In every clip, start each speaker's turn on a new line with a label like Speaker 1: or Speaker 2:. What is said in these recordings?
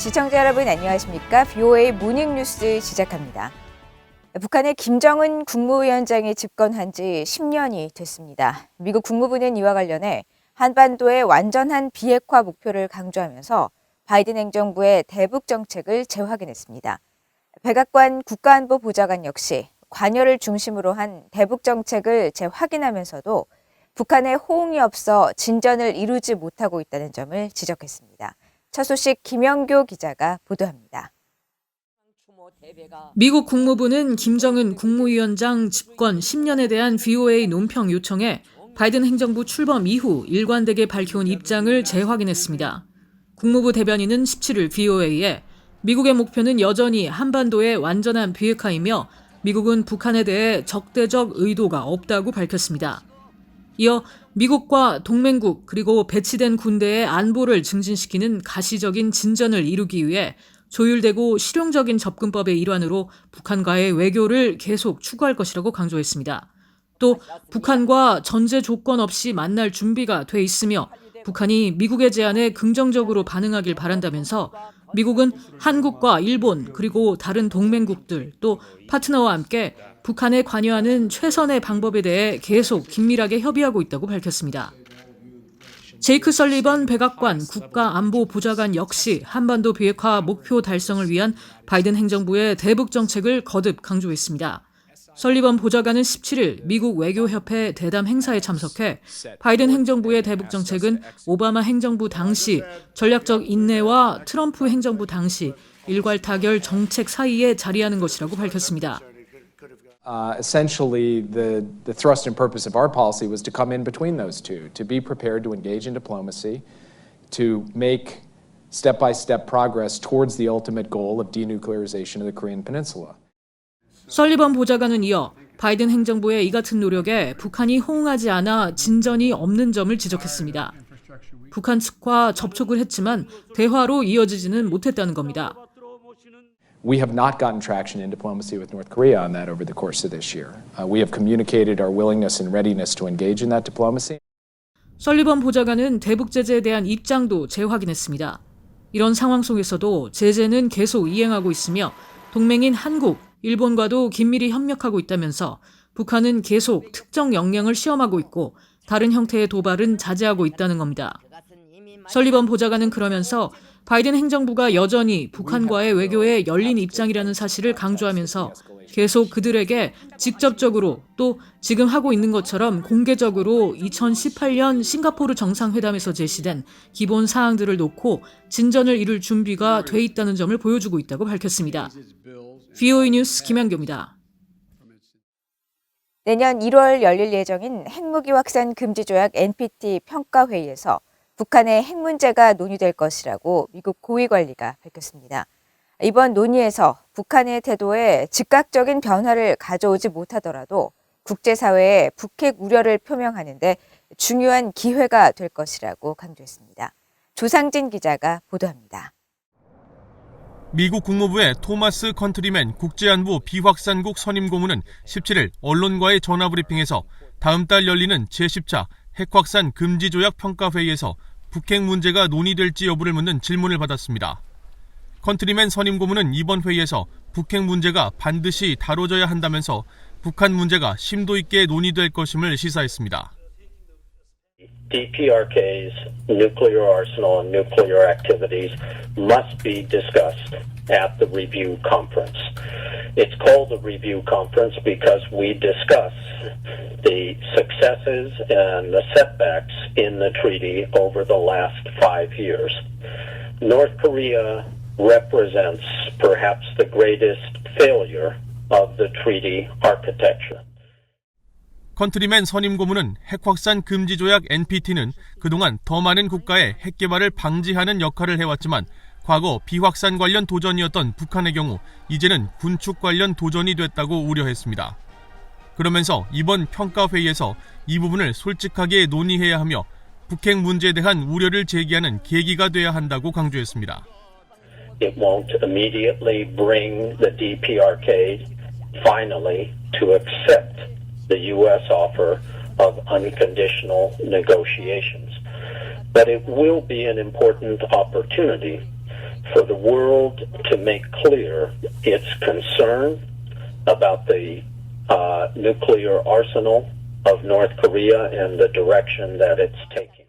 Speaker 1: 시청자 여러분 안녕하십니까? BOA 모닝뉴스 시작합니다. 북한의 김정은 국무위원장이 집권한 지 10년이 됐습니다. 미국 국무부는 이와 관련해 한반도의 완전한 비핵화 목표를 강조하면서 바이든 행정부의 대북 정책을 재확인했습니다. 백악관 국가안보보좌관 역시 관여를 중심으로 한 대북 정책을 재확인하면서도 북한의 호응이 없어 진전을 이루지 못하고 있다는 점을 지적했습니다. 첫 소식 김영교 기자가 보도합니다.
Speaker 2: 미국 국무부는 김정은 국무위원장 집권 10년에 대한 BOA 논평 요청에 바이든 행정부 출범 이후 일관되게 밝혀온 입장을 재확인했습니다. 국무부 대변인은 17일 BOA에 미국의 목표는 여전히 한반도의 완전한 비핵화이며 미국은 북한에 대해 적대적 의도가 없다고 밝혔습니다. 이어 미국과 동맹국 그리고 배치된 군대의 안보를 증진시키는 가시적인 진전을 이루기 위해 조율되고 실용적인 접근법의 일환으로 북한과의 외교를 계속 추구할 것이라고 강조했습니다. 또 북한과 전제 조건 없이 만날 준비가 돼 있으며 북한이 미국의 제안에 긍정적으로 반응하길 바란다면서 미국은 한국과 일본 그리고 다른 동맹국들 또 파트너와 함께 북한에 관여하는 최선의 방법에 대해 계속 긴밀하게 협의하고 있다고 밝혔습니다. 제이크 설리번 백악관 국가안보보좌관 역시 한반도 비핵화 목표 달성을 위한 바이든 행정부의 대북 정책을 거듭 강조했습니다. 설리번 보좌관은 17일 미국 외교협회 대담 행사에 참석해 바이든 행정부의 대북 정책은 오바마 행정부 당시 전략적 인내와 트럼프 행정부 당시 일괄타결 정책 사이에 자리하는 것이라고 밝혔습니다.
Speaker 3: Essentially, the thrust and purpose of our policy was to come in between those two, to be prepared to engage in diplomacy, to make step-by-step progress towards the ultimate goal of denuclearization of the Korean Peninsula.
Speaker 2: 설리번 보좌관은 이어 바이든 행정부의 이 같은 노력에 북한이 호응하지 않아 진전이 없는 점을 지적했습니다. 북한 측과 접촉을 했지만 대화로 이어지지는 못했다는 겁니다.
Speaker 3: We have not gotten traction in diplomacy with North Korea on that over the course of this year. We have communicated our willingness and readiness to engage in that diplomacy.
Speaker 2: 설리번 보좌관은 대북 제재에 대한 입장도 재확인했습니다. 이런 상황 속에서도 제재는 계속 이행하고 있으며 동맹인 한국, 일본과도 긴밀히 협력하고 있다면서 북한은 계속 특정 역량을 시험하고 있고 다른 형태의 도발은 자제하고 있다는 겁니다. 설리번 보좌관은 그러면서 바이든 행정부가 여전히 북한과의 외교에 열린 입장이라는 사실을 강조하면서 계속 그들에게 직접적으로 또 지금 하고 있는 것처럼 공개적으로 2018년 싱가포르 정상회담에서 제시된 기본 사항들을 놓고 진전을 이룰 준비가 돼 있다는 점을 보여주고 있다고 밝혔습니다. BOA 뉴스 김현교입니다.
Speaker 1: 내년 1월 열릴 예정인 핵무기 확산 금지 조약 NPT 평가회의에서 북한의 핵 문제가 논의될 것이라고 미국 고위 관리가 밝혔습니다. 이번 논의에서 북한의 태도에 즉각적인 변화를 가져오지 못하더라도 국제사회에 북핵 우려를 표명하는 데 중요한 기회가 될 것이라고 강조했습니다. 조상진 기자가 보도합니다.
Speaker 4: 미국 국무부의 토마스 컨트리맨 국제안보 비확산국 선임 고문은 17일 언론과의 전화브리핑에서 다음 달 열리는 제10차 핵확산 금지 조약 평가회의에서 북핵 문제가 논의될지 여부를 묻는 질문을 받았습니다. 컨트리맨 선임 고문은 이번 회의에서 북핵 문제가 반드시 다뤄져야 한다면서 북한 문제가 심도 있게 논의될 것임을 시사했습니다.
Speaker 5: DPRK's nuclear arsenal and nuclear activities must be discussed at the review conference. It's called the review conference because we discuss the successes and the setbacks in the treaty over the last 5 years. North Korea represents perhaps the greatest failure of the treaty architecture.
Speaker 4: 컨트리맨 선임 고문은 핵확산 금지 조약 NPT는 그동안 더 많은 국가의 핵 개발을 방지하는 역할을 해왔지만 과거 비확산 관련 도전이었던 북한의 경우 이제는 군축 관련 도전이 됐다고 우려했습니다. 그러면서 이번 평가회의에서 이 부분을 솔직하게 논의해야 하며 북핵 문제에 대한 우려를 제기하는 계기가 돼야 한다고 강조했습니다.
Speaker 5: It won't immediately bring the DPRK finally to accept the U.S. offer of unconditional negotiations. But it will be an important opportunity for the world to make clear its concern about the nuclear arsenal of North Korea and the direction that it's taking.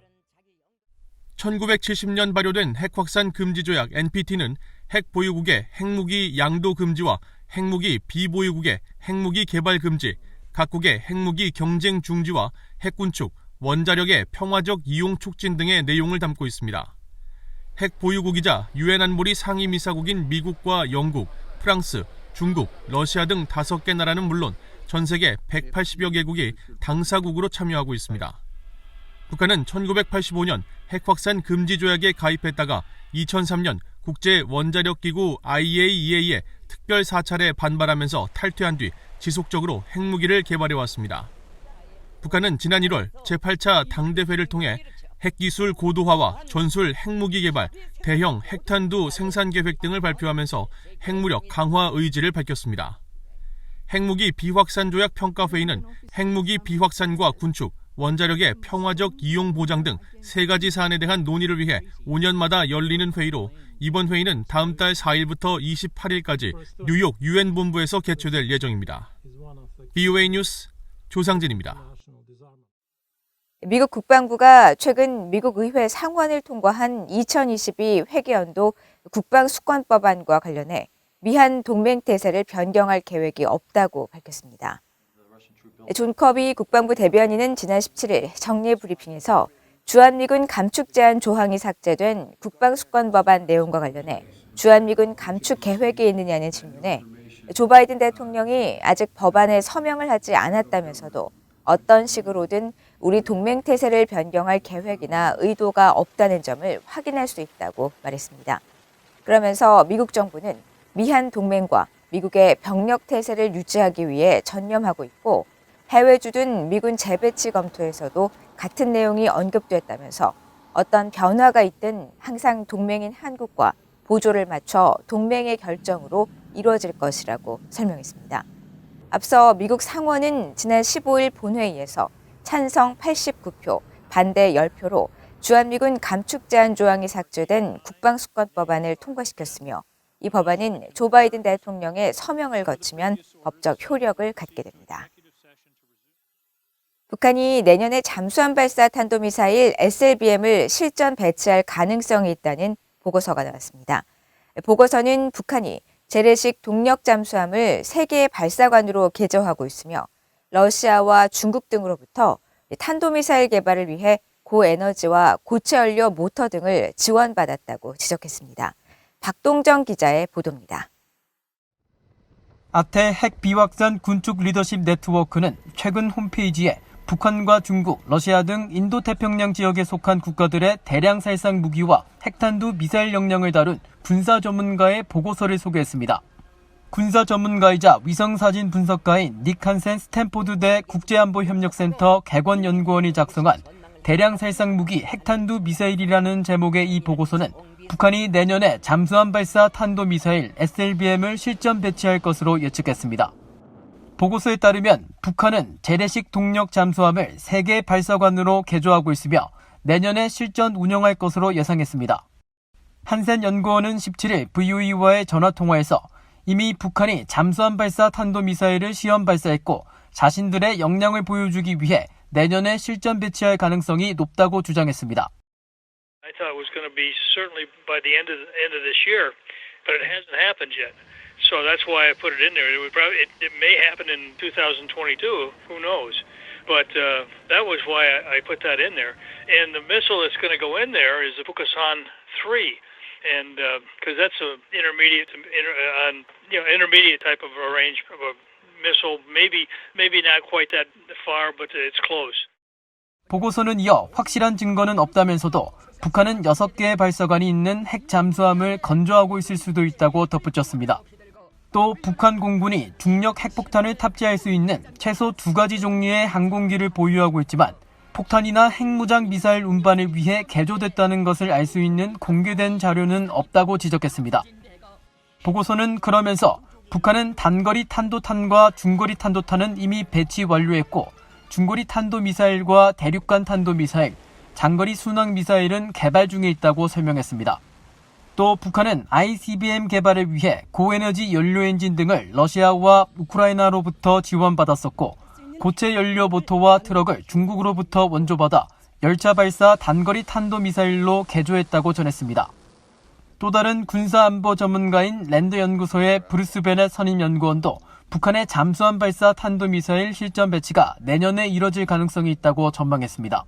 Speaker 4: 1970년 발효된 핵확산 금지 조약 NPT는 핵 보유국의 핵무기 양도 금지와 핵무기 비보유국의 핵무기 개발 금지, 각국의 핵무기 경쟁 중지와 핵 군축, 원자력의 평화적 이용 촉진 등의 내용을 담고 있습니다. 핵 보유국이자 유엔 안보리 상임이사국인 미국과 영국, 프랑스, 중국, 러시아 등 5개 나라는 물론 전 세계 180여 개국이 당사국으로 참여하고 있습니다. 북한은 1985년 핵확산 금지 조약에 가입했다가 2003년 국제원자력기구 IAEA에 특별 사찰에 반발하면서 탈퇴한 뒤 지속적으로 핵무기를 개발해왔습니다. 북한은 지난 1월 제8차 당대회를 통해 핵기술 고도화와 전술 핵무기 개발, 대형 핵탄두 생산 계획 등을 발표하면서 핵무력 강화 의지를 밝혔습니다. 핵무기 비확산 조약 평가회의는 핵무기 비확산과 군축, 원자력의 평화적 이용 보장 등 3가지 사안에 대한 논의를 위해 5년마다 열리는 회의로 이번 회의는 다음 달 4일부터 28일까지 뉴욕 유엔 본부에서 개최될 예정입니다. VOA 뉴스 조상진입니다.
Speaker 1: 미국 국방부가 최근 미국 의회 상원을 통과한 2022 회계연도 국방수권법안과 관련해 미한 동맹태세를 변경할 계획이 없다고 밝혔습니다. 존 커비 국방부 대변인은 지난 17일 정례 브리핑에서 주한미군 감축 제한 조항이 삭제된 국방수권법안 내용과 관련해 주한미군 감축 계획이 있느냐는 질문에 조 바이든 대통령이 아직 법안에 서명을 하지 않았다면서도 어떤 식으로든 우리 동맹태세를 변경할 계획이나 의도가 없다는 점을 확인할 수 있다고 말했습니다. 그러면서 미국 정부는 미한 동맹과 미국의 병력태세를 유지하기 위해 전념하고 있고 해외 주둔 미군 재배치 검토에서도 같은 내용이 언급됐다면서 어떤 변화가 있든 항상 동맹인 한국과 보조를 맞춰 동맹의 결정으로 이루어질 것이라고 설명했습니다. 앞서 미국 상원은 지난 15일 본회의에서 찬성 89표, 반대 10표로 주한미군 감축 제한 조항이 삭제된 국방수권법안을 통과시켰으며 이 법안은 조 바이든 대통령의 서명을 거치면 법적 효력을 갖게 됩니다. 북한이 내년에 잠수함 발사 탄도미사일 SLBM을 실전 배치할 가능성이 있다는 보고서가 나왔습니다. 보고서는 북한이 재래식 동력 잠수함을 세계의 발사관으로 개조하고 있으며 러시아와 중국 등으로부터 탄도미사일 개발을 위해 고에너지와 고체연료 모터 등을 지원받았다고 지적했습니다. 박동정 기자의 보도입니다.
Speaker 6: 아태 핵 비확산 군축 리더십 네트워크는 최근 홈페이지에 북한과 중국, 러시아 등 인도태평양 지역에 속한 국가들의 대량 살상 무기와 핵탄두 미사일 역량을 다룬 군사 전문가의 보고서를 소개했습니다. 군사 전문가이자 위성사진 분석가인 닉 한센 스탠포드대 국제안보협력센터 개관연구원이 작성한 대량 살상 무기 핵탄두 미사일이라는 제목의 이 보고서는 북한이 내년에 잠수함 발사 탄도미사일 SLBM을 실전 배치할 것으로 예측했습니다. 보고서에 따르면 북한은 재래식 동력 잠수함을 세계 발사관으로 개조하고 있으며 내년에 실전 운영할 것으로 예상했습니다. 한센 연구원은 17일 VOE와의 전화통화에서 이미 북한이 잠수함 발사 탄도미사일을 시험 발사했고 자신들의 역량을 보여주기 위해 내년에 실전 배치할 가능성이 높다고 주장했습니다.
Speaker 7: I thought it was going to be certainly by the end of this year, but it hasn't happened yet. So that's why I put it in there. It may happen in 2022. Who knows? But that was why I put that in there. And the missile that's going to go in there is the Fukasan 3, and because that's an intermediate type of range of a missile. Maybe not quite that far, but it's close.
Speaker 6: 보고서는 이어 확실한 증거는 없다면서도 북한은 6개의 발사관이 있는 핵 잠수함을 건조하고 있을 수도 있다고 덧붙였습니다. 또 북한 공군이 중력 핵폭탄을 탑재할 수 있는 최소 2가지 종류의 항공기를 보유하고 있지만 폭탄이나 핵무장 미사일 운반을 위해 개조됐다는 것을 알 수 있는 공개된 자료는 없다고 지적했습니다. 보고서는 그러면서 북한은 단거리 탄도탄과 중거리 탄도탄은 이미 배치 완료했고 중거리 탄도미사일과 대륙간 탄도미사일, 장거리 순항미사일은 개발 중에 있다고 설명했습니다. 또 북한은 ICBM 개발을 위해 고에너지 연료 엔진 등을 러시아와 우크라이나로부터 지원받았었고 고체 연료 모터와 트럭을 중국으로부터 원조받아 열차 발사 단거리 탄도미사일로 개조했다고 전했습니다. 또 다른 군사안보 전문가인 랜드 연구소의 브루스 베넷 선임 연구원도 북한의 잠수함 발사 탄도미사일 실전 배치가 내년에 이뤄질 가능성이 있다고 전망했습니다.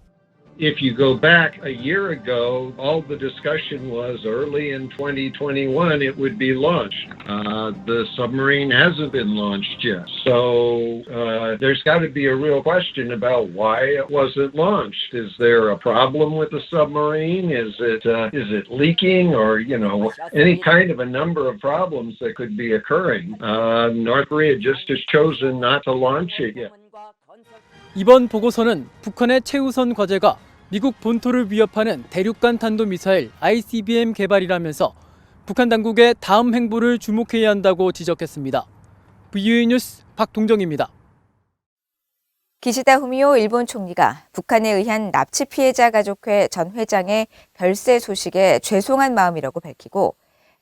Speaker 8: If you go back a year ago, all the discussion was early in 2021 it would be launched. The submarine hasn't been launched yet. So there's got to be a real question about why it wasn't launched. Is there a problem with the submarine? Is it leaking, or any kind of a number of problems that could be occurring? North Korea just has chosen not to launch it yet.
Speaker 6: 이번 보고서는 북한의 최우선 과제가 미국 본토를 위협하는 대륙간 탄도미사일 ICBM 개발이라면서 북한 당국의 다음 행보를 주목해야 한다고 지적했습니다. VOA 뉴스 박동정입니다.
Speaker 1: 기시다 후미오 일본 총리가 북한에 의한 납치 피해자 가족회 전 회장의 별세 소식에 죄송한 마음이라고 밝히고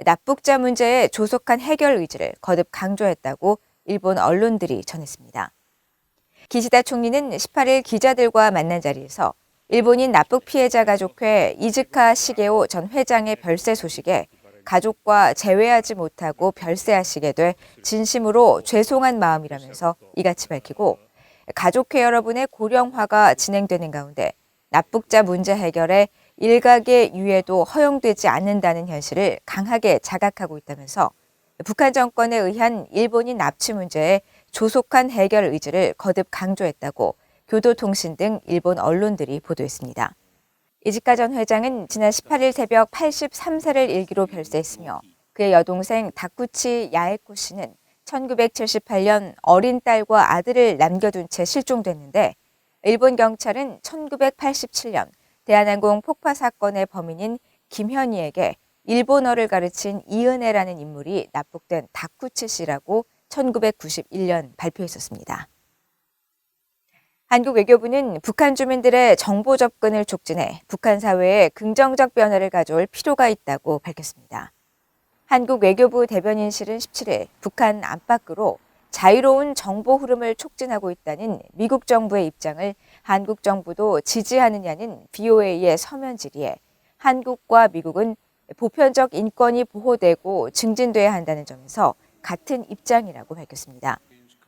Speaker 1: 납북자 문제에 조속한 해결 의지를 거듭 강조했다고 일본 언론들이 전했습니다. 기시다 총리는 18일 기자들과 만난 자리에서 일본인 납북 피해자 가족회 이즈카 시게오 전 회장의 별세 소식에 가족과 재회하지 못하고 별세하시게 돼 진심으로 죄송한 마음이라면서 이같이 밝히고 가족회 여러분의 고령화가 진행되는 가운데 납북자 문제 해결에 일각의 유해도 허용되지 않는다는 현실을 강하게 자각하고 있다면서 북한 정권에 의한 일본인 납치 문제에 조속한 해결 의지를 거듭 강조했다고 교도통신 등 일본 언론들이 보도했습니다. 이즈카 전 회장은 지난 18일 새벽 83세를 일기로 별세했으며 그의 여동생 다쿠치 야에코 씨는 1978년 어린 딸과 아들을 남겨둔 채 실종됐는데 일본 경찰은 1987년 대한항공 폭파 사건의 범인인 김현희에게 일본어를 가르친 이은혜라는 인물이 납북된 다쿠치 씨라고 1991년 발표했었습니다. 한국 외교부는 북한 주민들의 정보 접근을 촉진해 북한 사회에 긍정적 변화를 가져올 필요가 있다고 밝혔습니다. 한국 외교부 대변인실은 17일 북한 안팎으로 자유로운 정보 흐름을 촉진하고 있다는 미국 정부의 입장을 한국 정부도 지지하느냐는 VOA의 서면 질의에 한국과 미국은 보편적 인권이 보호되고 증진돼야 한다는 점에서 같은 입장이라고 밝혔습니다.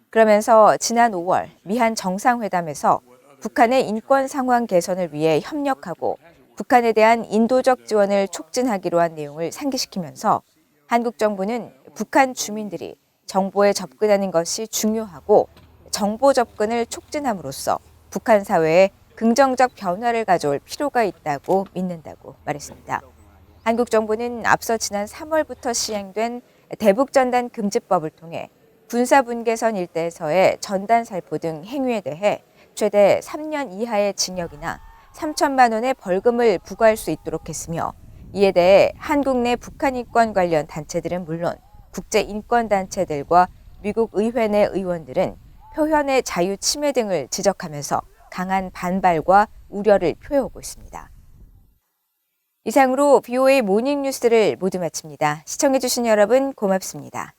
Speaker 1: 그러면서 지난 5월 미한 정상회담에서 북한의 인권 상황 개선을 위해 협력하고 북한에 대한 인도적 지원을 촉진하기로 한 내용을 상기시키면서 한국 정부는 북한 주민들이 정보에 접근하는 것이 중요하고 정보 접근을 촉진함으로써 북한 사회에 긍정적 변화를 가져올 필요가 있다고 믿는다고 말했습니다. 한국 정부는 앞서 지난 3월부터 시행된 대북전단 금지법을 통해 군사분계선 일대에서의 전단 살포 등 행위에 대해 최대 3년 이하의 징역이나 3천만 원의 벌금을 부과할 수 있도록 했으며 이에 대해 한국 내 북한 인권 관련 단체들은 물론 국제인권단체들과 미국 의회 내 의원들은 표현의 자유 침해 등을 지적하면서 강한 반발과 우려를 표해오고 있습니다. 이상으로 VOA 모닝뉴스를 모두 마칩니다. 시청해주신 여러분 고맙습니다.